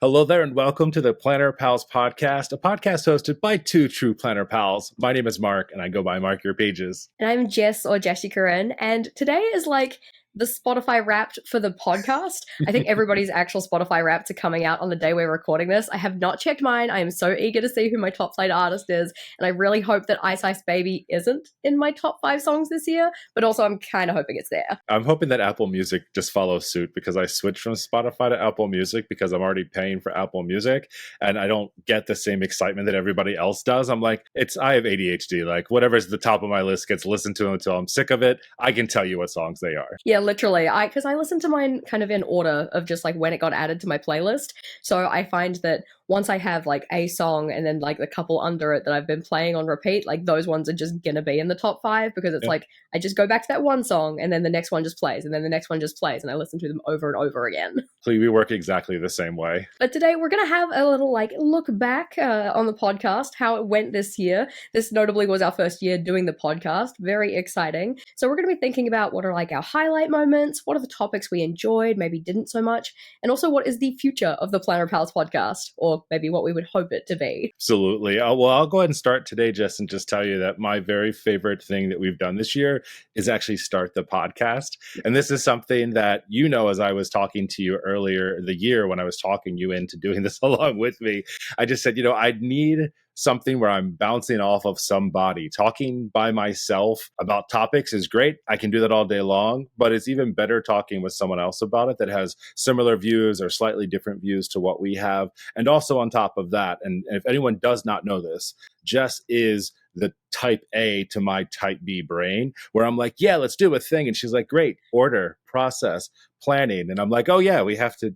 Hello there, and welcome to the Planner Pals podcast, a podcast hosted by two true Planner Pals. My name is Mark, and I go by Mark Your Pages. And I'm Jess or Jessie Corinne, and today is like the Spotify Wrapped for the podcast. I think everybody's actual Spotify Wrapped are coming out on the day we're recording this. I have not checked mine. I am so eager to see who my top 5 artist is, and I really hope that Ice Ice Baby isn't in my top 5 songs this year, but also I'm kind of hoping it's there. I'm hoping that Apple Music just follows suit because I switched from Spotify to Apple Music because I'm already paying for Apple Music, and I don't get the same excitement that everybody else does. I'm like, I have ADHD. Like, whatever's at the top of my list gets listened to until I'm sick of it. I can tell you what songs they are. Yeah, literally. Because I listen to mine kind of in order of just like when it got added to my playlist. So I find that once I have like a song and then like the couple under it that I've been playing on repeat, like those ones are just gonna be in the top 5 because it's like I just go back to that one song and then the next one just plays and then the next one just plays and I listen to them over and over again. We work exactly the same way. But today we're gonna have a little like look back on the podcast, how it went this year. This notably was our first year doing the podcast. Very exciting. So we're gonna be thinking about what are like our highlight moments, what are the topics we enjoyed, maybe didn't so much, and also what is the future of the Planner Pals podcast, or maybe what we would hope it to be. Absolutely. Well, I'll go ahead and start today, Jess, and just tell you that my very favorite thing that we've done this year is actually start the podcast. And this is something that, as I was talking to you earlier the year when I was talking you into doing this along with me, I just said, I need something where I'm bouncing off of somebody. Talking by myself about topics is great. I can do that all day long, but it's even better talking with someone else about it that has similar views or slightly different views to what we have. And also on top of that, and if anyone does not know this, Jess is the type A to my type B brain, where I'm like, yeah, let's do a thing. And she's like, great, order, process, planning. And I'm like, oh yeah, we have to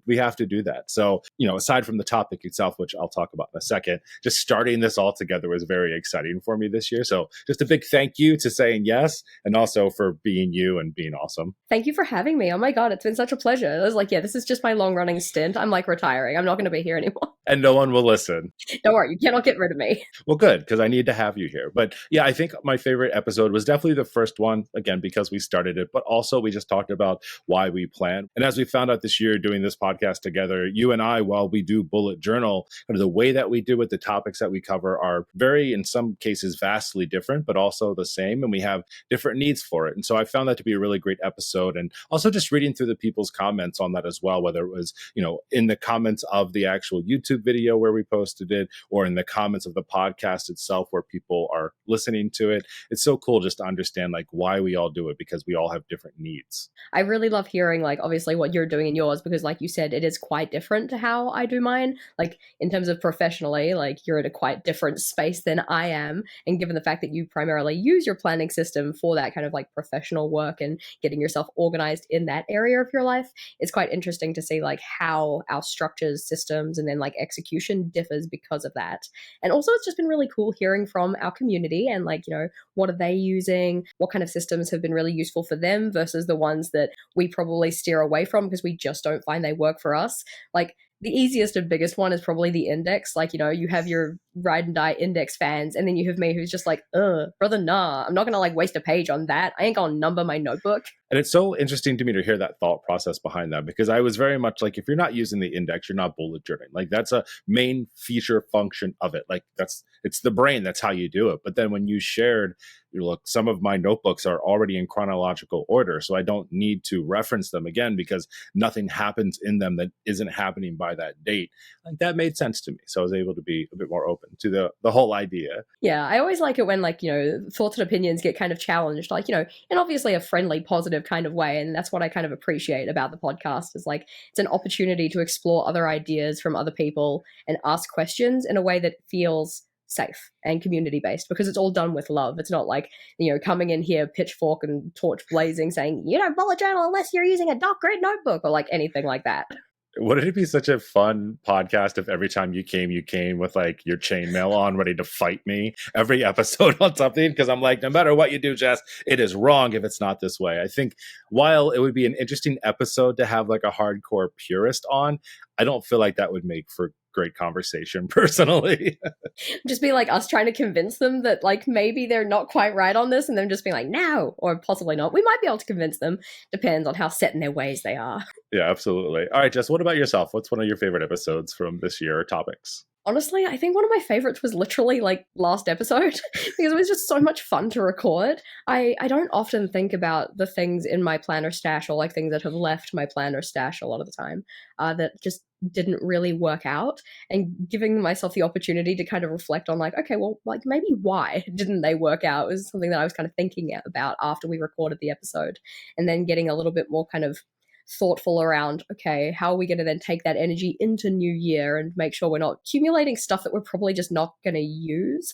do that. So, aside from the topic itself, which I'll talk about in a second, just starting this all together was very exciting for me this year. So just a big thank you to saying yes, and also for being you and being awesome. Thank you for having me. Oh my God, it's been such a pleasure. I was like, yeah, this is just my long running stint. I'm like retiring. I'm not going to be here anymore. And no one will listen. Don't worry, you cannot get rid of me. Well, good, because I need to have you here. But yeah, I think my favorite episode was definitely the first one, again, because we started it, but also we just talked about why we plan. And as we found out this year doing this podcast together, you and I, while we do bullet journal, the way that we do it, the topics that we cover are very, in some cases, vastly different, but also the same. And we have different needs for it. And so I found that to be a really great episode. And also just reading through the people's comments on that as well, whether it was, in the comments of the actual YouTube video where we posted it, or in the comments of the podcast itself where people are listening to it. It's so cool just to understand like why we all do it, because we all have different needs. I really love hearing like obviously what you're doing in yours, because like you said, it is quite different to how I do mine. Like in terms of professionally, like you're in a quite different space than I am. And given the fact that you primarily use your planning system for that kind of like professional work and getting yourself organized in that area of your life, it's quite interesting to see like how our structures, systems, and then like execution differs because of that. And also it's just been really cool hearing from our community and like, what are they using? What kind of systems have been really useful for them versus the ones that we probably steer away from because we just don't find they work for us. Like the easiest and biggest one is probably the index. Like, you have your ride and die index fans, and then you have me who's just like, brother, nah, I'm not going to like waste a page on that. I ain't going to number my notebook. And it's so interesting to me to hear that thought process behind that, because I was very much like, if you're not using the index, you're not bullet journaling. Like that's a main feature function of it. Like it's the brain. That's how you do it. But then when you shared, look, some of my notebooks are already in chronological order, so I don't need to reference them again because nothing happens in them that isn't happening by that date. Like that made sense to me. So I was able to be a bit more open to the whole idea. Yeah, I always like it when like, thoughts and opinions get kind of challenged, like, in obviously a friendly, positive kind of way. And that's what I kind of appreciate about the podcast is like, it's an opportunity to explore other ideas from other people and ask questions in a way that feels safe and community based, because it's all done with love. It's not like, coming in here pitchfork and torch blazing saying, you don't bullet journal unless you're using a dark grid notebook or like anything like that. Wouldn't it be such a fun podcast if every time you came with like your chainmail on, ready to fight me every episode on something? Because I'm like, no matter what you do, Jess, it is wrong if it's not this way. I think while it would be an interesting episode to have like a hardcore purist on, I don't feel like that would make for great conversation personally. Just be like us trying to convince them that like maybe they're not quite right on this, and them just being like, no, or possibly not. We might be able to convince them. Depends on how set in their ways they are. Yeah, absolutely. All right, Jess, what about yourself? What's one of your favorite episodes from this year or topics? Honestly, I think one of my favorites was literally like last episode because it was just so much fun to record. I don't often think about the things in my planner stash or like things that have left my planner stash a lot of the time that just didn't really work out, and giving myself the opportunity to kind of reflect on like, okay, well, like maybe why didn't they work out was something that I was kind of thinking about after we recorded the episode, and then getting a little bit more kind of thoughtful around, okay, how are we going to then take that energy into new year and make sure we're not accumulating stuff that we're probably just not going to use,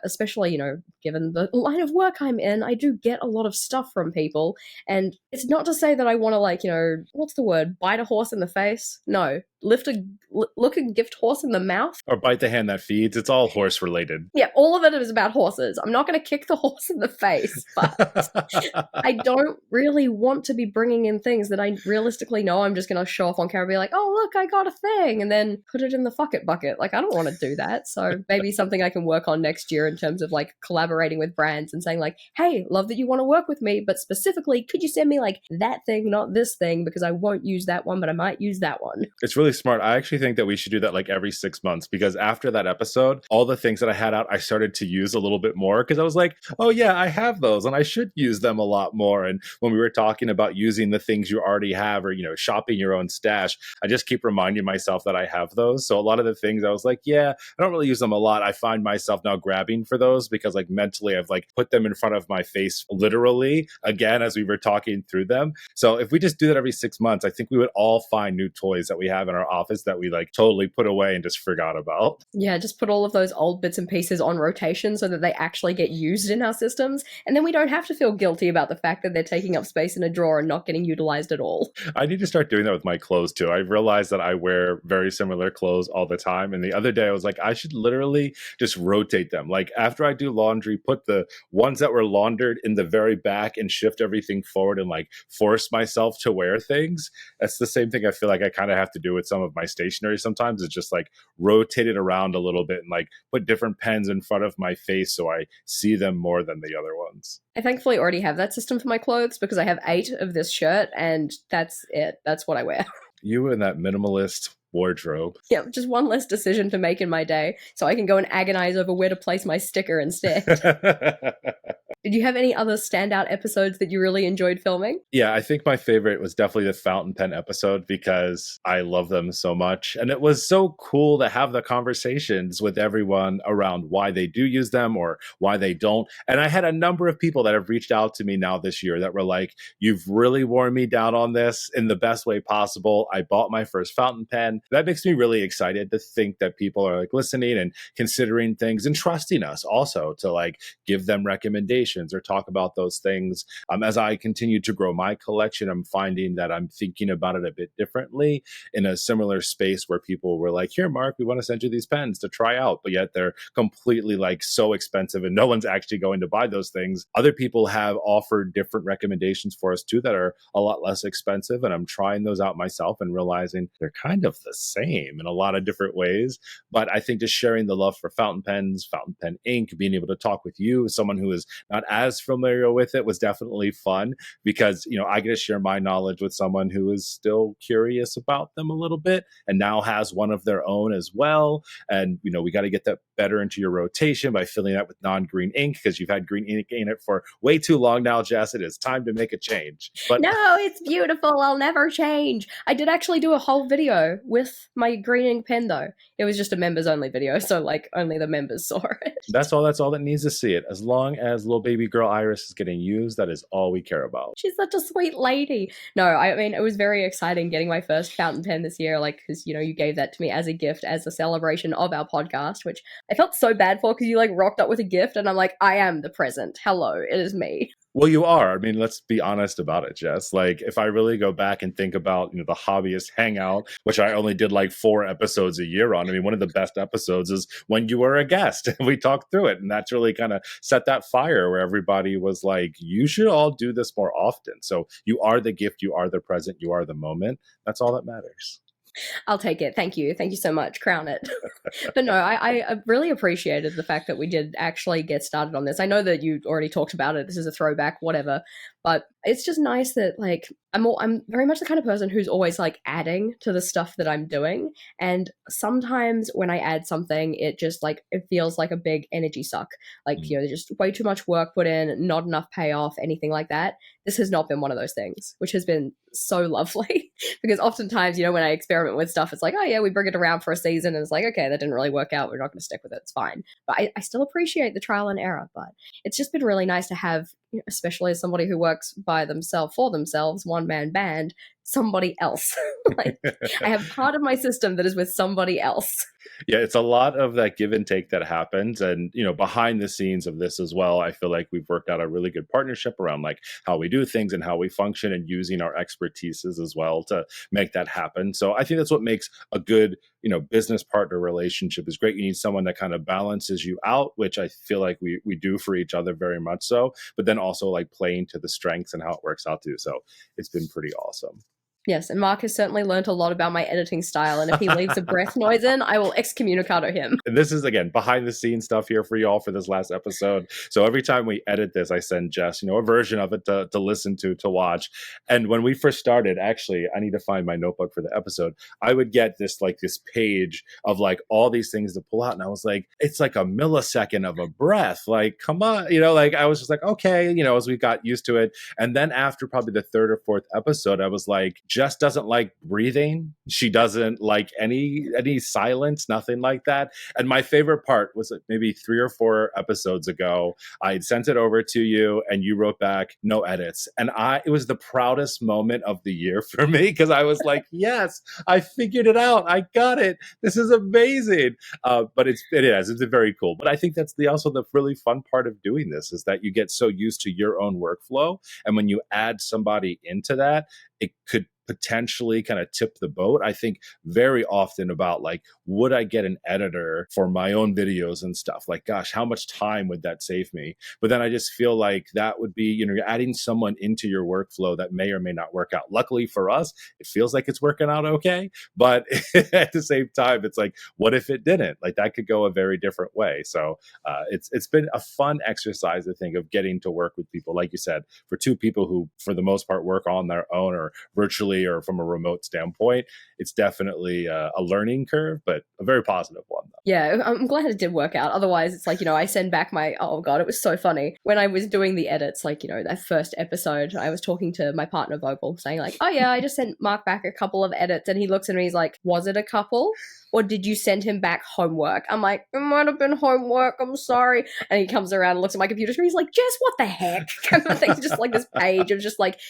especially, you know, given the line of work I'm in, I do get a lot of stuff from people, and it's not to say that I want to, like, you know, what's the word, bite a horse in the face. No, look a gift horse in the mouth. Or bite the hand that feeds. It's all horse related. Yeah, all of it is about horses. I'm not going to kick the horse in the face, but I don't really want to be bringing in things that I realistically know I'm just going to show off on camera and be like, oh, look, I got a thing, and then put it in the fuck it bucket. Like, I don't want to do that. So maybe something I can work on next year in terms of like collaborating with brands and saying like, hey, love that you want to work with me, but specifically, could you send me like that thing, not this thing, because I won't use that one, but I might use that one. It's really smart. I actually think that we should do that like every 6 months, because after that episode, all the things that I had out, I started to use a little bit more because I was like, oh yeah, I have those and I should use them a lot more. And when we were talking about using the things you already have, or, you know, shopping your own stash, I just keep reminding myself that I have those. So a lot of the things I was like, yeah, I don't really use them a lot. I find myself now grabbing for those because like mentally I've like put them in front of my face literally again as we were talking through them. So if we just do that every 6 months, I think we would all find new toys that we have in our office that we like totally put away and just forgot about. Yeah, just put all of those old bits and pieces on rotation so that they actually get used in our systems, and then we don't have to feel guilty about the fact that they're taking up space in a drawer and not getting utilized at all. I need to start doing that with my clothes too. I realized that I wear very similar clothes all the time, and the other day I was like, I should literally just rotate them. Like after I do laundry, put the ones that were laundered in the very back and shift everything forward and like force myself to wear things. That's the same thing I feel like I kind of have to do with some of my stationery sometimes. It's just like rotate it around a little bit and like put different pens in front of my face so I see them more than the other ones. I thankfully already have that system for my clothes because I have 8 of this shirt and that's it. That's what I wear. You and that minimalist wardrobe. Yeah, just one less decision to make in my day so I can go and agonize over where to place my sticker instead. Did you have any other standout episodes that you really enjoyed filming? Yeah, I think my favorite was definitely the fountain pen episode because I love them so much. And it was so cool to have the conversations with everyone around why they do use them or why they don't. And I had a number of people that have reached out to me now this year that were like, you've really worn me down on this in the best way possible. I bought my first fountain pen. That makes me really excited to think that people are like listening and considering things and trusting us also to like give them recommendations or talk about those things. As I continue to grow my collection, I'm finding that I'm thinking about it a bit differently in a similar space where people were like, here, Mark, we want to send you these pens to try out, but yet they're completely like so expensive and no one's actually going to buy those things. Other people have offered different recommendations for us too that are a lot less expensive. And I'm trying those out myself and realizing they're kind of the same in a lot of different ways. But I think just sharing the love for fountain pens, fountain pen ink, being able to talk with you, someone who is not as familiar with it, was definitely fun because, you know, I get to share my knowledge with someone who is still curious about them a little bit and now has one of their own as well. And, you know, we got to get that better into your rotation by filling that with non-green ink because you've had green ink in it for way too long now, Jess. It is time to make a change. But no, it's beautiful. I'll never change. I did actually do a whole video with my green ink pen though. It was just a members only video, so like only the members saw it. That's all that needs to see it. As long as little baby girl Iris is getting used, that is all we care about. She's such a sweet lady. No, I mean, it was very exciting getting my first fountain pen this year, like, because, you know, you gave that to me as a gift, as a celebration of our podcast, which I felt so bad for because you, like, rocked up with a gift, and I'm like, I am the present. Hello, it is me. Well, you are. I mean, let's be honest about it, Jess. Like, if I really go back and think about, you know, the hobbyist hangout, which I only did like 4 episodes a year on. I mean, one of the best episodes is when you were a guest and we talked through it. And that's really kind of set that fire where everybody was like, you should all do this more often. So you are the gift, you are the present, you are the moment. That's all that matters. I'll take it. Thank you. Thank you so much. Crown it. But no, I really appreciated the fact that we did actually get started on this. I know that you already talked about it. This is a throwback, whatever. But it's just nice that like I'm very much the kind of person who's always like adding to the stuff that I'm doing. And sometimes when I add something, it just like it feels like a big energy suck. Like, Mm. there's just way too much work put in, not enough payoff, anything like that. This has not been one of those things, which has been so lovely. Because oftentimes, when I experiment with stuff, it's like, oh yeah, we bring it around for a season and it's like, okay, that didn't really work out. We're not going to stick with it. It's fine. But I still appreciate the trial and error. But it's just been really nice to have, especially as somebody who works by themselves, for themselves, one man band, somebody else. Like, I have part of my system that is with somebody else. Yeah, it's a lot of that give and take that happens. And, behind the scenes of this as well, I feel like we've worked out a really good partnership around like how we do things and how we function and using our expertises as well to make that happen. So I think that's what makes a good, business partner relationship is great. You need someone that kind of balances you out, which I feel like we do for each other very much so, but then also like playing to the strengths and how it works out too. So it's been pretty awesome. Yes, and Mark has certainly learnt a lot about my editing style, and if he leaves a breath noise in, I will excommunicado him. And this is, again, behind the scenes stuff here for y'all for this last episode. So every time we edit this, I send Jess, a version of it to listen to watch. And when we first started, actually, I need to find my notebook for the episode. I would get this page of like all these things to pull out. And I was like, it's like a millisecond of a breath. Like, come on, like I was just like, okay, as we got used to it. And then after probably the third or fourth episode, I was like, Jess doesn't like breathing. She doesn't like any silence, nothing like that. And my favorite part was maybe 3 or 4 episodes ago, I had sent it over to you and you wrote back, no edits. And it was the proudest moment of the year for me because I was like, yes, I figured it out. I got it. This is amazing. But it's very cool. But I think that's also the really fun part of doing this is that you get so used to your own workflow. And when you add somebody into that, it could potentially kind of tip the boat. I think very often about like, would I get an editor for my own videos and stuff? Like, gosh, how much time would that save me? But then I just feel like that would be, you're adding someone into your workflow that may or may not work out. Luckily for us, it feels like it's working out okay. But at the same time, it's like, what if it didn't? Like that could go a very different way. So it's been a fun exercise, I think, of getting to work with people, like you said, for 2 people who, for the most part, work on their own or virtually or from a remote standpoint. It's definitely a learning curve, but a very positive one. Though. Yeah, I'm glad it did work out. Otherwise, it's like, I send back oh God, it was so funny. When I was doing the edits, like, that first episode, I was talking to my partner Vogel saying like, oh yeah, I just sent Mark back a couple of edits. And he looks at me, he's like, was it a couple? Or did you send him back homework? I'm like, it might have been homework. I'm sorry. And he comes around and looks at my computer screen. He's like, Jess, what the heck? Kind of thing. Just like this page of just like,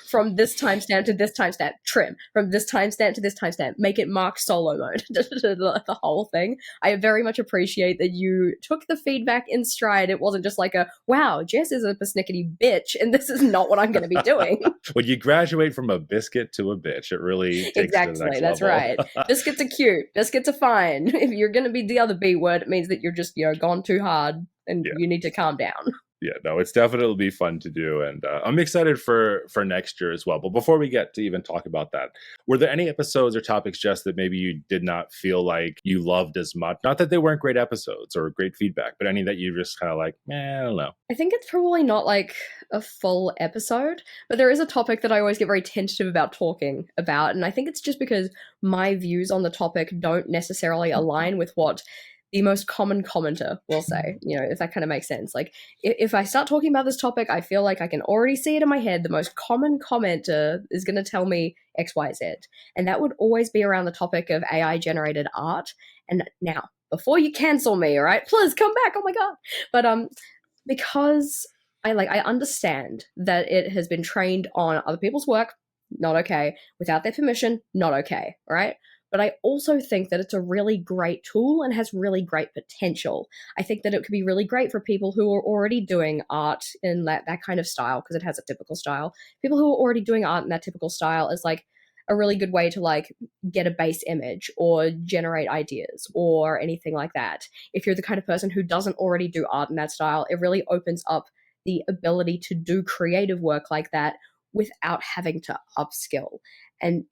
from this timestamp to this timestamp, trim. From this timestamp to this timestamp, make it Mark solo mode. The whole thing. I very much appreciate that you took the feedback in stride. It wasn't just like wow, Jess is a persnickety bitch, and this is not what I'm going to be doing. When you graduate from a biscuit to a bitch, it really takes exactly. to the next That's level. Right. Biscuits are cute. Biscuits are fine. If you're going to be the other B word, it means that you're just gone too hard, and you need to calm down. Yeah, no, it's definitely be fun to do. And I'm excited for next year as well. But before we get to even talk about that, were there any episodes or topics, Jess, that maybe you did not feel like you loved as much? Not that they weren't great episodes or great feedback, but any that you just kind of like, I don't know. I think it's probably not like a full episode, but there is a topic that I always get very tentative about talking about. And I think it's just because my views on the topic don't necessarily align with what the most common commenter will say, if that kind of makes sense. Like, if I start talking about this topic, I feel like I can already see it in my head. The most common commenter is going to tell me X, Y, Z. And that would always be around the topic of AI-generated art. And now, before you cancel me, all right, please come back. Oh my God. But because I understand that it has been trained on other people's work, not okay. Without their permission, not okay, right? But I also think that it's a really great tool and has really great potential. I think that it could be really great for people who are already doing art in that kind of style, because it has a typical style. People who are already doing art in that typical style is like a really good way to like get a base image or generate ideas or anything like that. If you're the kind of person who doesn't already do art in that style, it really opens up the ability to do creative work like that without having to upskill. And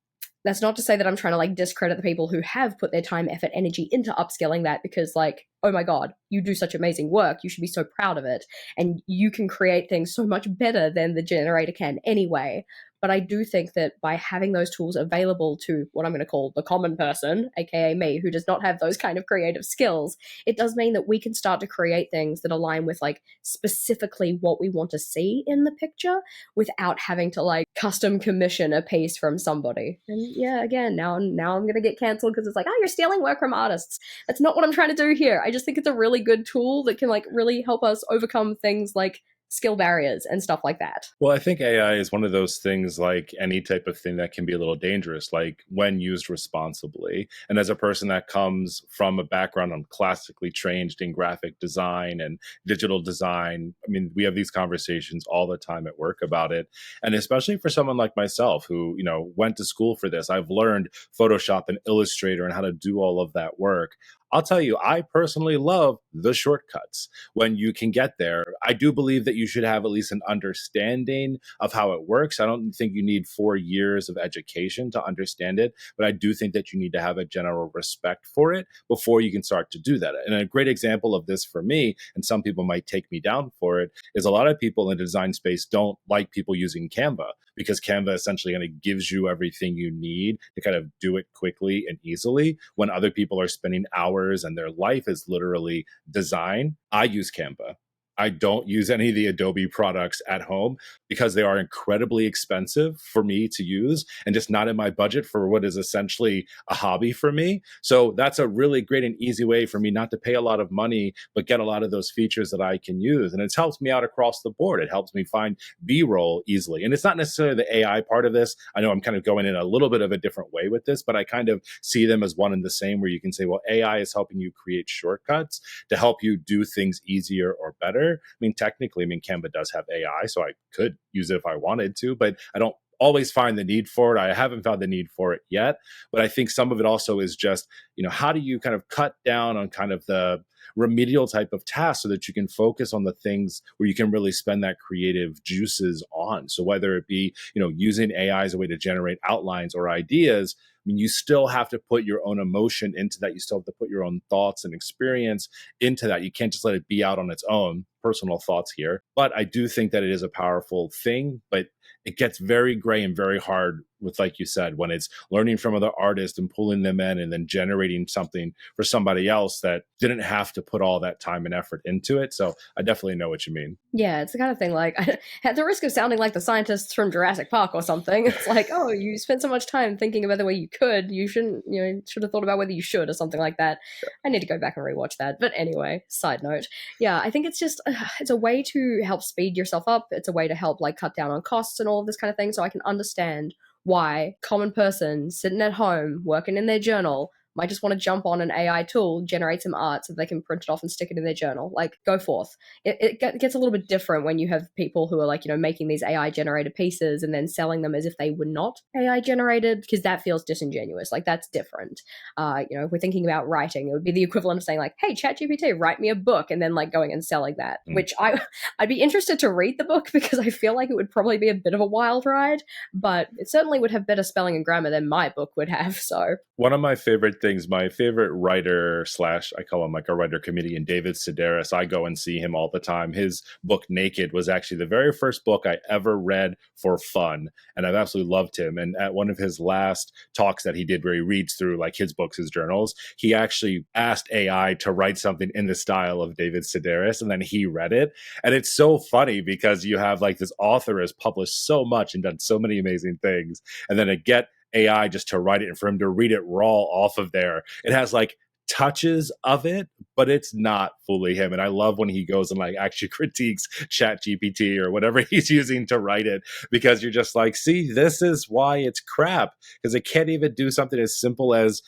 That's not to say that I'm trying to like discredit the people who have put their time, effort, energy into upskilling that, because like, oh my God, you do such amazing work. You should be so proud of it. And you can create things so much better than the generator can anyway. But I do think that by having those tools available to what I'm going to call the common person, aka me, who does not have those kind of creative skills, it does mean that we can start to create things that align with like specifically what we want to see in the picture without having to like custom commission a piece from somebody. And yeah, again, now I'm gonna get canceled because it's like, oh, you're stealing work from artists. That's not what I'm trying to do here. I just think it's a really good tool that can like really help us overcome things like skill barriers and stuff like that. Well, I think AI is one of those things, like any type of thing, that can be a little dangerous, like when used responsibly. And as a person that comes from a background, I'm classically trained in graphic design and digital design. I mean, we have these conversations all the time at work about it. And especially for someone like myself who, went to school for this, I've learned Photoshop and Illustrator and how to do all of that work. I'll tell you, I personally love the shortcuts when you can get there. I do believe that you should have at least an understanding of how it works. I don't think you need 4 years of education to understand it, but I do think that you need to have a general respect for it before you can start to do that. And a great example of this for me, and some people might take me down for it, is a lot of people in the design space don't like people using Canva, because Canva essentially kind of gives you everything you need to kind of do it quickly and easily, when other people are spending hours and their life is literally design. I use Canva. I don't use any of the Adobe products at home because they are incredibly expensive for me to use and just not in my budget for what is essentially a hobby for me. So that's a really great and easy way for me not to pay a lot of money, but get a lot of those features that I can use. And it's helped me out across the board. It helps me find B-roll easily. And it's not necessarily the AI part of this. I know I'm kind of going in a little bit of a different way with this, but I kind of see them as one and the same, where you can say, well, AI is helping you create shortcuts to help you do things easier or better. I mean, technically, Canva does have AI, so I could use it if I wanted to, but I don't always find the need for it. I haven't found the need for it yet. But I think some of it also is just, how do you kind of cut down on kind of the remedial type of tasks so that you can focus on the things where you can really spend that creative juices on. So whether it be, using AI as a way to generate outlines or ideas, I mean, you still have to put your own emotion into that. You still have to put your own thoughts and experience into that. You can't just let it be out on its own. Personal thoughts here. But I do think that it is a powerful thing, but it gets very gray and very hard with, like you said, when it's learning from other artists and pulling them in and then generating something for somebody else that didn't have to put all that time and effort into it. So I definitely know what you mean. Yeah, it's the kind of thing like, at the risk of sounding like the scientists from Jurassic Park or something, it's like, oh, you spent so much time thinking about the way you could, you shouldn't, should have thought about whether you should or something like that. I need to go back and rewatch that. But anyway, side note. Yeah, I think it's just, it's a way to help speed yourself up. It's a way to help like cut down on costs and all of this kind of thing. So I can understand why common person sitting at home working in their journal might just want to jump on an AI tool, generate some art so they can print it off and stick it in their journal. Like, go forth. It gets a little bit different when you have people who are like, making these AI generated pieces and then selling them as if they were not AI generated, because that feels disingenuous. Like, that's different. If we're thinking about writing, it would be the equivalent of saying like, hey, ChatGPT, write me a book, and then like going and selling that, which I'd be interested to read the book because I feel like it would probably be a bit of a wild ride, but it certainly would have better spelling and grammar than my book would have. So one of my favorite things, my favorite writer / I call him like a writer comedian, David Sedaris, I go and see him all the time. His book Naked was actually the very first book I ever read for fun, and I've absolutely loved him. And at one of his last talks that he did, where he reads through like his books, his journals, he actually asked AI to write something in the style of David Sedaris, and then he read it. And it's so funny because you have like this author has published so much and done so many amazing things, and then to get AI just to write it and for him to read it raw off of there. It has like touches of it, but it's not fully him. And I love when he goes and like actually critiques ChatGPT or whatever he's using to write it, because you're just like, see, this is why it's crap, because it can't even do something as simple as,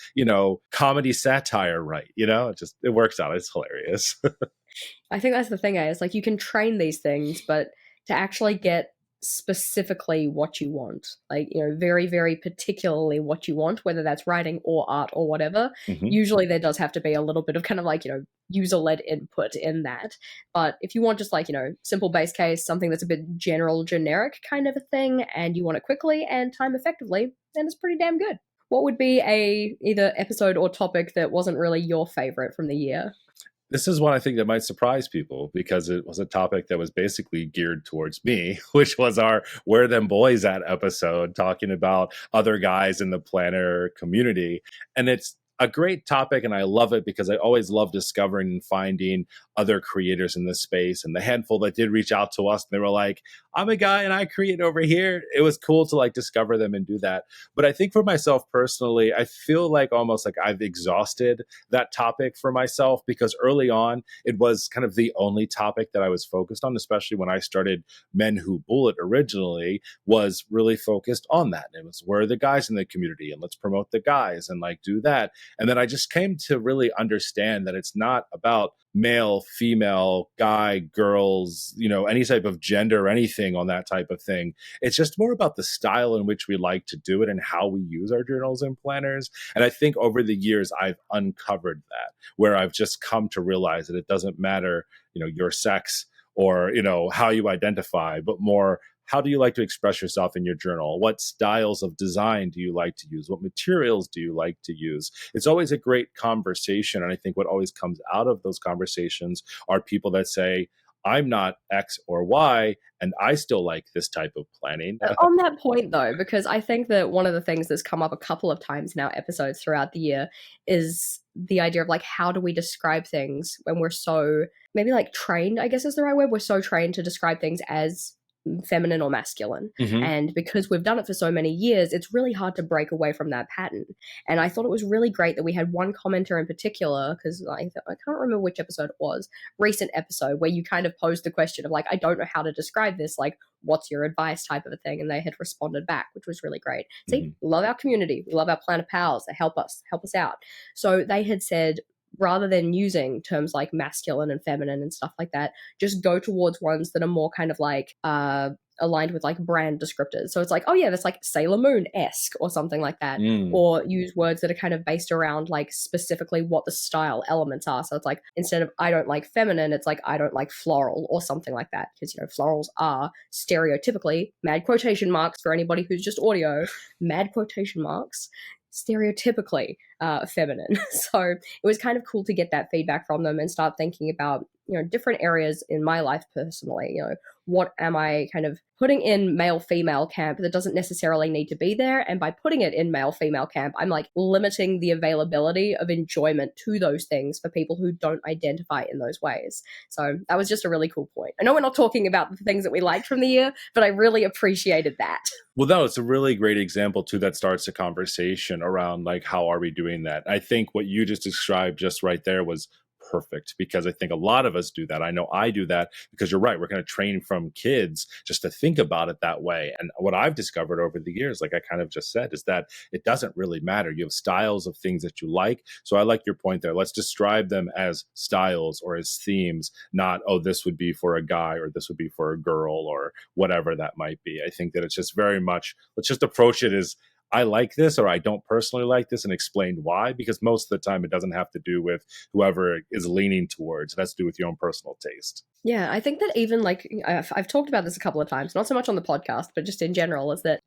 comedy satire right. It works out. It's hilarious. I think that's the thing, is like you can train these things, but to actually get specifically what you want, like very very particularly what you want, whether that's writing or art or whatever, usually there does have to be a little bit of kind of like user-led input in that. But if you want just like simple base case, something that's a bit general generic kind of a thing, and you want it quickly and time effectively, then it's pretty damn good. what would be a either episode or topic that wasn't really your favorite from the year? This is one I think that might surprise people because it was a topic that was basically geared towards me, which was our Where Them Boys At episode, talking about other guys in the planner community. And it's a great topic, and I love it because I always love discovering and finding other creators in this space. And the handful that did reach out to us, they were like, I'm a guy and I create over here. It was cool to like discover them and do that. But I think for myself personally, I feel like almost like I've exhausted that topic for myself because early on, it was kind of the only topic that I was focused on, especially when I started Men Who Bullet originally, was really focused on that. And it was where are the guys in the community and let's promote the guys and like do that. And then I just came to really understand that it's not about male, female, guy, girls, any type of gender or anything on that type of thing. It's just more about the style in which we like to do it and how we use our journals and planners. And I think over the years, I've uncovered that, where I've just come to realize that it doesn't matter, your sex or, how you identify, but more how do you like to express yourself in your journal? What styles of design do you like to use? What materials do you like to use? It's always a great conversation. And I think what always comes out of those conversations are people that say, I'm not X or Y, and I still like this type of planning. On that point, though, because I think that one of the things that's come up a couple of times in our episodes throughout the year is the idea of like, how do we describe things when we're so, maybe like trained, I guess is the right word. We're so trained to describe things as feminine or masculine. Mhm. And because we've done it for so many years, it's really hard to break away from that pattern. And I thought it was really great that we had one commenter in particular, because I can't remember which episode it was, recent episode, where you kind of posed the question of like, I don't know how to describe this, like, what's your advice type of a thing. And they had responded back, which was really great. See, love our community. We love our planner pals. They help us out. So they had said, rather than using terms like masculine and feminine and stuff like that, just go towards ones that are more kind of like aligned with like brand descriptors. So it's like, oh yeah, that's like Sailor Moon-esque or something like that. Or use words that are kind of based around like specifically what the style elements are. So it's like, instead of I don't like feminine, it's like I don't like floral or something like that. Because, florals are stereotypically, mad quotation marks for anybody who's just audio, mad quotation marks, stereotypically feminine. So it was kind of cool to get that feedback from them and start thinking about, different areas in my life personally. What am I kind of putting in male-female camp that doesn't necessarily need to be there? And by putting it in male-female camp, I'm like limiting the availability of enjoyment to those things for people who don't identify in those ways. So that was just a really cool point. I know we're not talking about the things that we liked from the year, but I really appreciated that. Well, no, it's a really great example too that starts a conversation around like, how are we doing that? I think what you just described just right there was perfect, because I think a lot of us do that. I know I do that because you're right. We're going to train from kids just to think about it that way. And what I've discovered over the years, like I kind of just said, is that it doesn't really matter. You have styles of things that you like. So I like your point there. Let's describe them as styles or as themes, not, oh, this would be for a guy or this would be for a girl or whatever that might be. I think that it's just very much, let's just approach it as I like this or I don't personally like this and explain why, because most of the time it doesn't have to do with whoever is leaning towards. It has to do with your own personal taste. Yeah, I think that even like I've talked about this a couple of times, not so much on the podcast, but just in general, is that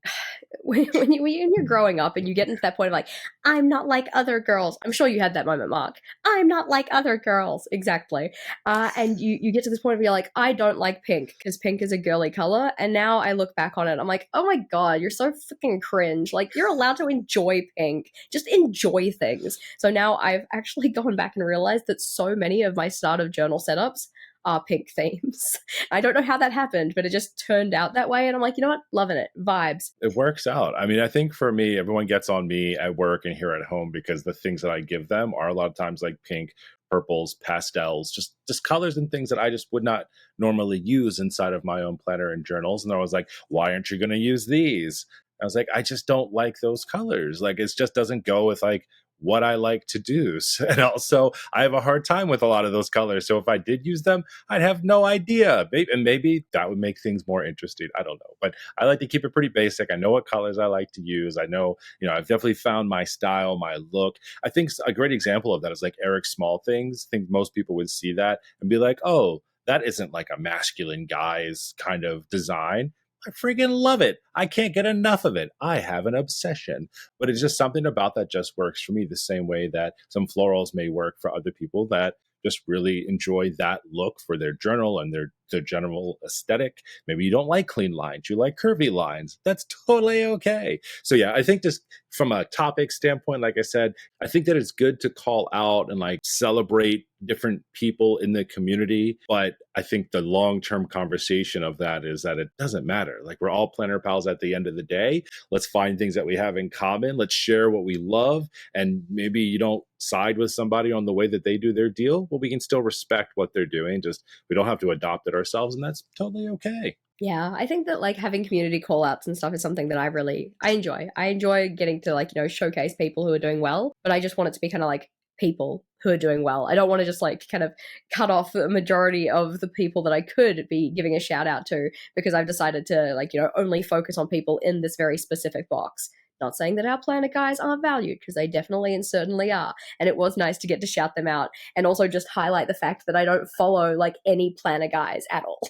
when you're growing up and you get into that point of like, I'm not like other girls. I'm sure you had that moment, Mark. I'm not like other girls. Exactly. And you get to this point where you're like, I don't like pink because pink is a girly color. And now I look back on it, I'm like, oh my God, you're so freaking cringe. Like, you're allowed to enjoy pink. Just enjoy things. So now I've actually gone back and realized that so many of my start of journal setups are pink themes. I don't know how that happened, but it just turned out that way. And I'm like, you know what? Loving it. Vibes. It works out. I mean, I think for me, everyone gets on me at work and here at home because the things that I give them are a lot of times like pink, purples, pastels, just colors and things that I just would not normally use inside of my own planner and journals. And I was like, why aren't you going to use these? I was like, I just don't like those colors. Like, it just doesn't go with like what I like to do. And also, I have a hard time with a lot of those colors. So if I did use them, I'd have no idea. Maybe that would make things more interesting. I don't know. But I like to keep it pretty basic. I know what colors I like to use. I know, I've definitely found my style, my look. I think a great example of that is like Eric Small Things. I think most people would see that and be like, oh, that isn't like a masculine guy's kind of design. I freaking love it. I can't get enough of it. I have an obsession. But it's just something about that just works for me the same way that some florals may work for other people that just really enjoy that look for their journal and their general aesthetic. Maybe you don't like clean lines, you like curvy lines. That's totally okay. So yeah, I think just from a topic standpoint, like I said, I think that it's good to call out and like celebrate different people in the community. But I think the long-term conversation of that is that it doesn't matter. Like we're all planner pals at the end of the day. Let's find things that we have in common. Let's share what we love. And maybe you don't side with somebody on the way that they do their deal, but we can still respect what they're doing. Just we don't have to adopt it ourselves, and that's totally okay. Yeah, I think that like having community call outs and stuff is something that I enjoy. I enjoy getting to like, showcase people who are doing well, but I just want it to be kind of like people who are doing well. I don't want to just like kind of cut off a majority of the people that I could be giving a shout out to because I've decided to like, only focus on people in this very specific box. Not saying that our planet guys aren't valued because they definitely and certainly are. And it was nice to get to shout them out and also just highlight the fact that I don't follow like any planner guys at all.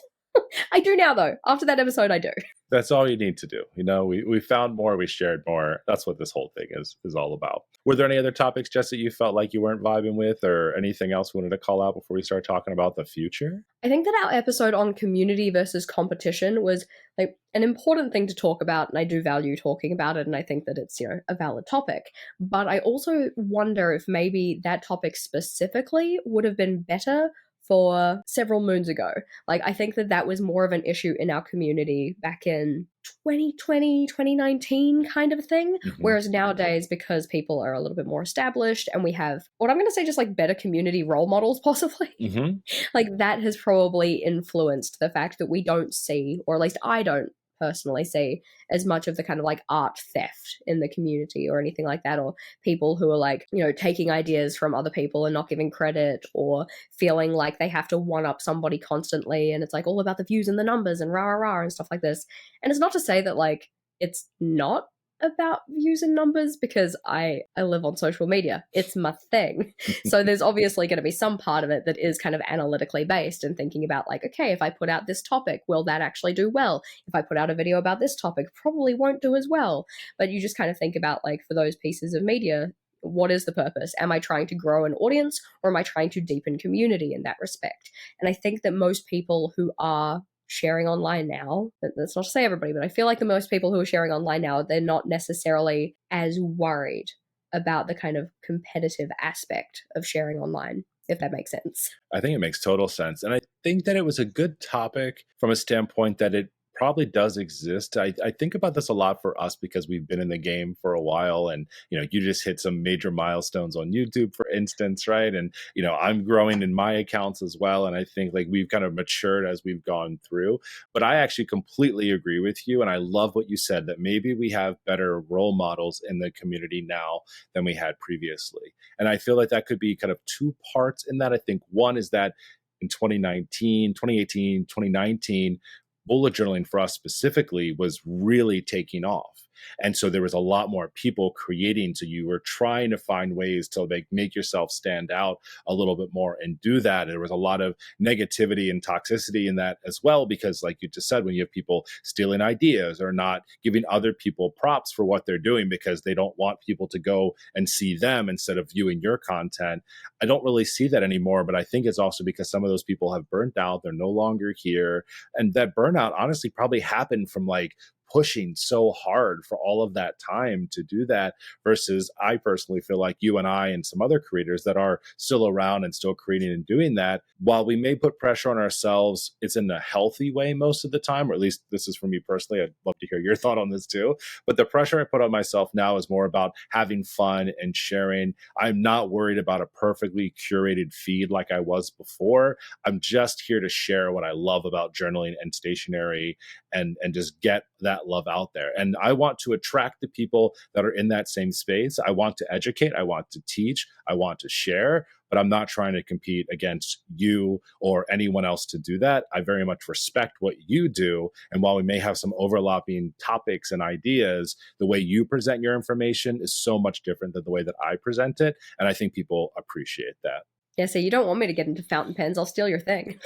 I do now, though. After that episode, I do. That's all you need to do. We found more, we shared more. That's what this whole thing is all about. Were there any other topics, Jess, that you felt like you weren't vibing with, or anything else we wanted to call out before we start talking about the future? I think that our episode on community versus competition was like an important thing to talk about, and I do value talking about it, and I think that it's a valid topic. But I also wonder if maybe that topic specifically would have been better for several moons ago. Like, I think that that was more of an issue in our community back in 2020, 2019 kind of thing. Mm-hmm. Whereas nowadays, because people are a little bit more established and we have what I'm going to say just like better community role models, possibly, Mm-hmm. like that has probably influenced the fact that we don't see, or at least I don't personally see as much of the kind of like art theft in the community or anything like that, or people who are like, taking ideas from other people and not giving credit, or feeling like they have to one up somebody constantly and it's like all about the views and the numbers and rah rah rah and stuff like this. And it's not to say that like it's not about views and numbers, because I live on social media. It's my thing. So there's obviously going to be some part of it that is kind of analytically based and thinking about like, okay, if I put out this topic, will that actually do well? If I put out a video about this topic, probably won't do as well. But you just kind of think about like for those pieces of media, what is the purpose? Am I trying to grow an audience, or am I trying to deepen community in that respect? And I think that most people who are sharing online now, that's not to say everybody, but I feel like the most people who are sharing online now, they're not necessarily as worried about the kind of competitive aspect of sharing online, if that makes sense. I think it makes total sense. And I think that it was a good topic from a standpoint that it probably does exist. I think about this a lot for us because we've been in the game for a while, and you just hit some major milestones on YouTube, for instance, right? And I'm growing in my accounts as well, and I think like we've kind of matured as we've gone through. But I actually completely agree with you, and I love what you said, that maybe we have better role models in the community now than we had previously. And I feel like that could be kind of two parts in that. I think one is that in 2019, 2018, 2019, bullet journaling for us specifically was really taking off. And so there was a lot more people creating. So you were trying to find ways to make yourself stand out a little bit more and do that. There was a lot of negativity and toxicity in that as well, because like you just said, when you have people stealing ideas or not giving other people props for what they're doing because they don't want people to go and see them instead of viewing your content, I don't really see that anymore. But I think it's also because some of those people have burnt out. They're no longer here. And that burnout honestly probably happened from like pushing so hard for all of that time to do that, versus I personally feel like you and I and some other creators that are still around and still creating and doing that, while we may put pressure on ourselves, it's in a healthy way most of the time, or at least this is for me personally. I'd love to hear your thought on this too. But the pressure I put on myself now is more about having fun and sharing. I'm not worried about a perfectly curated feed like I was before. I'm just here to share what I love about journaling and stationery, and just get that love out there. And I want to attract the people that are in that same space. I want to educate, I want to teach, I want to share, but I'm not trying to compete against you or anyone else to do that. I very much respect what you do. And while we may have some overlapping topics and ideas, the way you present your information is so much different than the way that I present it. And I think people appreciate that. Yeah, so you don't want me to get into fountain pens. I'll steal your thing.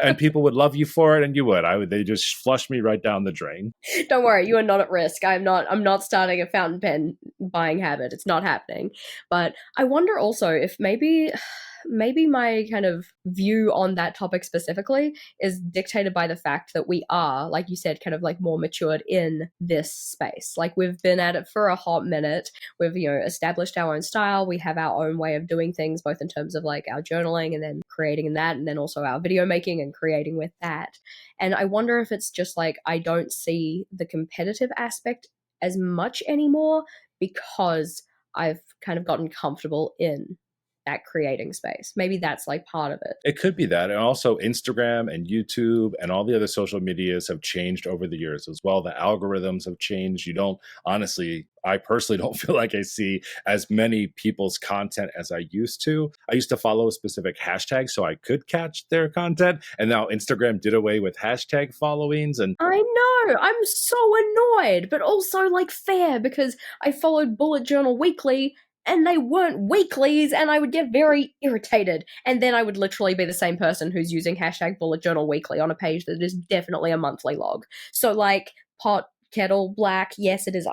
And people would love you for it, and you would. They just flush me right down the drain. Don't worry, you are not at risk. I'm not starting a fountain pen buying habit. It's not happening. But I wonder also if maybe my kind of view on that topic specifically is dictated by the fact that we are, like you said, kind of like more matured in this space. Like we've been at it for a hot minute. We've, established our own style. We have our own way of doing things, both in terms of like our journaling and then creating in that, and then also our video making and creating with that. And I wonder if it's just like I don't see the competitive aspect as much anymore because I've kind of gotten comfortable in that creating space. Maybe that's like part of it. It could be that. And also, Instagram and YouTube and all the other social medias have changed over the years as well. The algorithms have changed. You don't, honestly, I personally don't feel like I see as many people's content as I used to. I used to follow specific hashtags so I could catch their content. And now Instagram did away with hashtag followings. And I know. I'm so annoyed, but also like fair because I followed Bullet Journal Weekly and they weren't weeklies and I would get very irritated. And then I would literally be the same person who's using hashtag Bullet Journal Weekly on a page that is definitely a monthly log. So like pot, kettle, black, yes, it is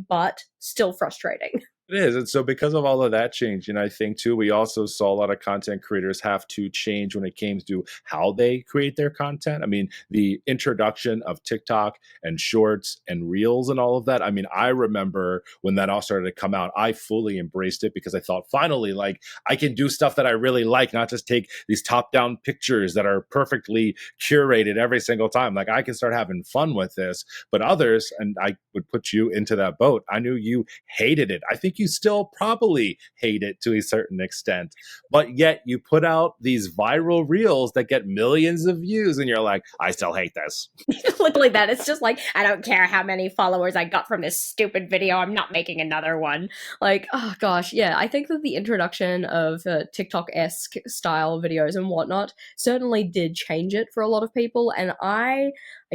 but still frustrating. it is. And so, because of all of that change, and I think too, we also saw a lot of content creators have to change when it came to how they create their content. I mean, the introduction of TikTok and shorts and reels and all of that. I mean, I remember when that all started to come out, I fully embraced it because I thought finally, like, I can do stuff that I really like, not just take these top down pictures that are perfectly curated every single time. Like, I can start having fun with this. But others, and I would put you into that boat, I knew you hated it. I think you still probably hate it to a certain extent, but yet you put out these viral reels that get millions of views and you're like, I still hate this. Literally that. It's just like, I don't care how many followers I got from this stupid video. I'm not making another one. Like, oh gosh, yeah. I think that the introduction of TikTok-esque style videos and whatnot certainly did change it for a lot of people. And I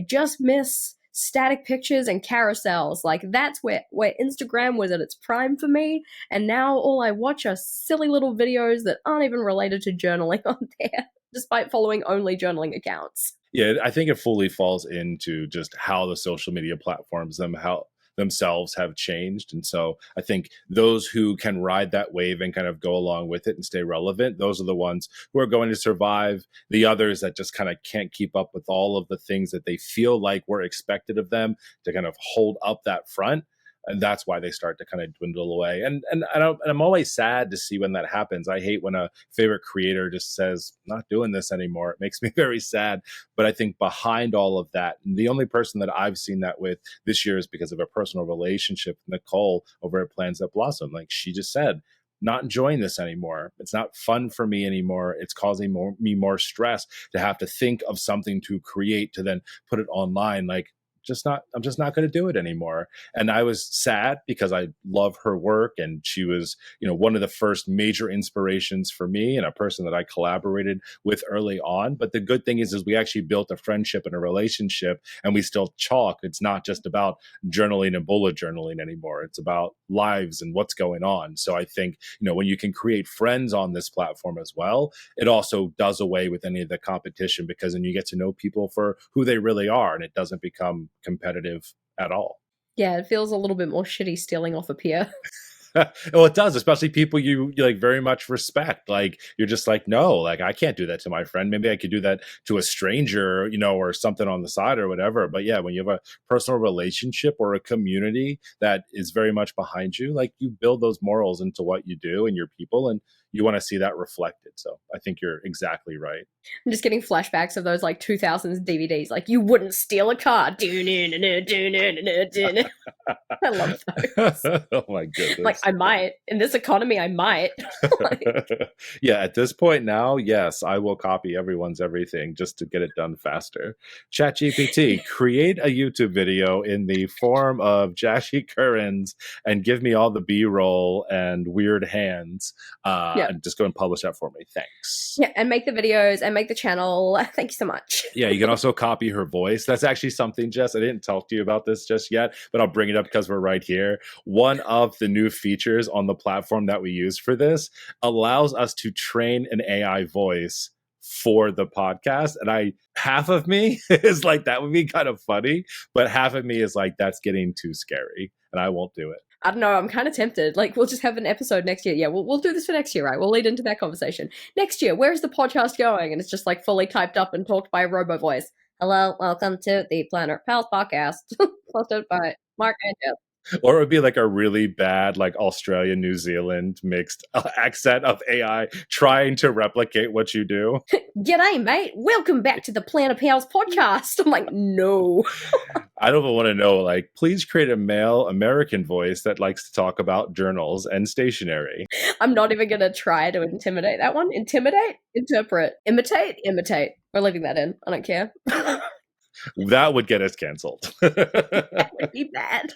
just miss static pictures and carousels. Like that's where Instagram was at its prime for me, and now all I watch are silly little videos that aren't even related to journaling on there, despite following only journaling accounts. Yeah, I think it fully falls into just how the social media platforms themselves have changed. And so I think those who can ride that wave and kind of go along with it and stay relevant, those are the ones who are going to survive. The others that just kind of can't keep up with all of the things that they feel like were expected of them to kind of hold up that front. And that's why they start to kind of dwindle away. And I'm always sad to see when that happens. I hate when a favorite creator just says, "I'm not doing this anymore." It makes me very sad. But I think behind all of that, the only person that I've seen that with this year is because of a personal relationship, Nicole over at Plans That Blossom. Like she just said, not enjoying this anymore. It's not fun for me anymore. It's causing me more stress to have to think of something to create to then put it online. Like, I'm just not going to do it anymore. And I was sad because I love her work and she was, one of the first major inspirations for me and a person that I collaborated with early on. But the good thing is we actually built a friendship and a relationship and we still talk. It's not just about journaling and bullet journaling anymore. It's about lives and what's going on. So I think, when you can create friends on this platform as well, it also does away with any of the competition because then you get to know people for who they really are and it doesn't become competitive at all. Yeah, it feels a little bit more shitty stealing off a peer. Well, it does, especially people you like very much respect. Like you're just like, no, like I can't do that to my friend. Maybe I could do that to a stranger, or something on the side or whatever. But yeah, when you have a personal relationship or a community that is very much behind you, like you build those morals into what you do and your people, and you want to see that reflected. So I think you're exactly right. I'm just getting flashbacks of those like 2000s DVDs. Like you wouldn't steal a car. I love those. Oh my goodness. Like I might. In this economy, I might. Yeah, at this point now, yes, I will copy everyone's everything just to get it done faster. ChatGPT, create a YouTube video in the form of Jashi Currens and give me all the B-roll and weird hands. Yep. And just go and publish that for me. Thanks. Yeah, and make the videos and make the channel. Thank you so much. Yeah, you can also copy her voice. That's actually something, Jess. I didn't talk to you about this just yet, but I'll bring it up because we're right here. One of the new features on the platform that we use for this allows us to train an AI voice for the podcast. And half of me is like, that would be kind of funny, but half of me is like, that's getting too scary and I won't do it. I don't know. I'm kind of tempted. Like, we'll just have an episode next year. Yeah, we'll do this for next year, right? We'll lead into that conversation. Next year, where's the podcast going? And it's just like fully typed up and talked by a robo voice. Hello, welcome to the Planet Pals podcast, hosted by Mark and Jeff. Or it would be like a really bad, like Australia, New Zealand mixed accent of AI trying to replicate what you do. G'day, mate. Welcome back to the Planet Pals podcast. I'm like, no. I don't want to know, like, please create a male American voice that likes to talk about journals and stationery. I'm not even going to try to intimidate that one. Intimidate? Interpret. Imitate? Imitate. We're leaving that in. I don't care. That would get us canceled. That would be bad.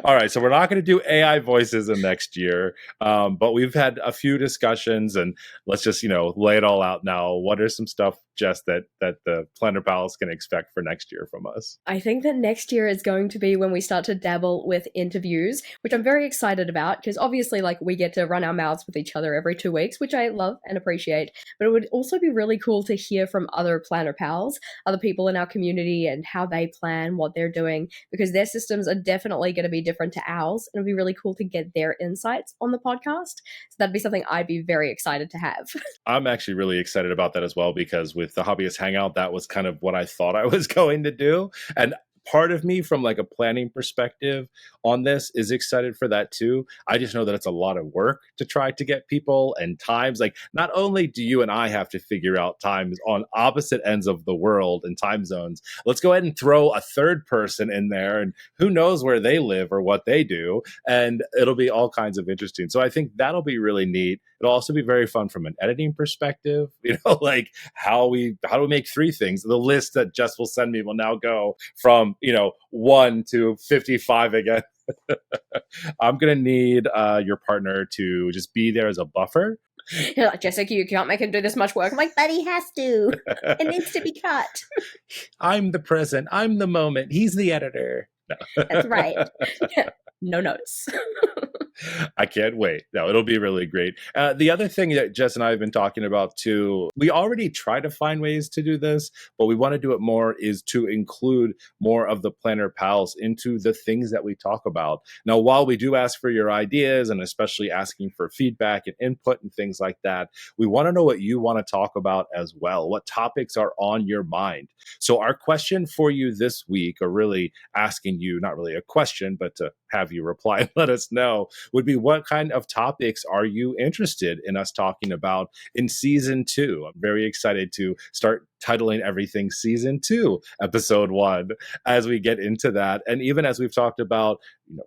All right, so we're not going to do AI voices in next year, but we've had a few discussions, and let's just lay it all out now. What are some stuff, Jess, that the Planner Pals can expect for next year from us? I think that next year is going to be when we start to dabble with interviews, which I'm very excited about because obviously, like, we get to run our mouths with each other every 2 weeks, which I love and appreciate. But it would also be really cool to hear from other Planner Pals, other people in our community, and how they plan, what they're doing, because their systems are definitely going to be different to ours, and it'd be really cool to get their insights on the podcast. So that'd be something I'd be very excited to have. I'm actually really excited about that as well, because with the Hobbyist Hangout, that was kind of what I thought I was going to do. And part of me, from like a planning perspective on this, is excited for that too. I just know that it's a lot of work to try to get people and times. Like, not only do you and I have to figure out times on opposite ends of the world and time zones, let's go ahead and throw a third person in there, and who knows where they live or what they do, and it'll be all kinds of interesting. So I think that'll be really neat. It'll also be very fun from an editing perspective, like how do we make 3 things? The list that Jess will send me will now go from 1 to 55 again. I'm going to need your partner to just be there as a buffer. You're like, Jessica, you can't make him do this much work. I'm like, but he has to. It needs to be cut. I'm the present. I'm the moment. He's the editor. No. That's right. No notes. I can't wait. No, it'll be really great. The other thing that Jess and I have been talking about too, we already try to find ways to do this, but we want to do it more, is to include more of the Planner Pals into the things that we talk about. Now, while we do ask for your ideas, and especially asking for feedback and input and things like that, we want to know what you want to talk about as well. What topics are on your mind? So our question for you this week, or really asking you, not really a question, but to have you reply and let us know, would be, what kind of topics are you interested in us talking about in season 2? I'm very excited to start titling everything season 2, episode 1, as we get into that. And even as we've talked about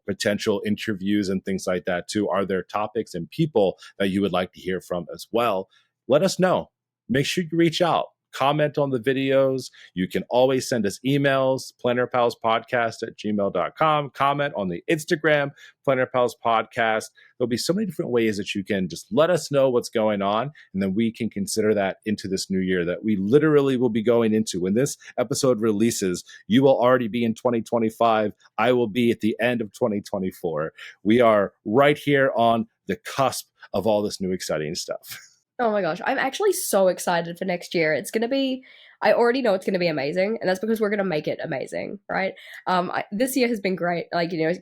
potential interviews and things like that too, are there topics and people that you would like to hear from as well? Let us know. Make sure you reach out. Comment on the videos. You can always send us emails, plannerpalspodcast@gmail.com. Comment on the Instagram, Planner Pals Podcast. There'll be so many different ways that you can just let us know what's going on, and then we can consider that into this new year that we literally will be going into. When this episode releases, you will already be in 2025. I will be at the end of 2024. We are right here on the cusp of all this new exciting stuff. Oh my gosh, I'm actually so excited for next year. It's going to be, I already know it's going to be amazing, and that's because we're going to make it amazing, right? This year has been great,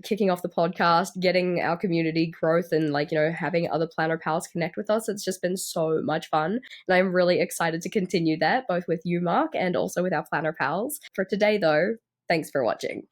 kicking off the podcast, getting our community growth, and having other Planner Pals connect with us. It's just been so much fun, and I'm really excited to continue that, both with you, Mark, and also with our Planner Pals. For today, though, thanks for watching.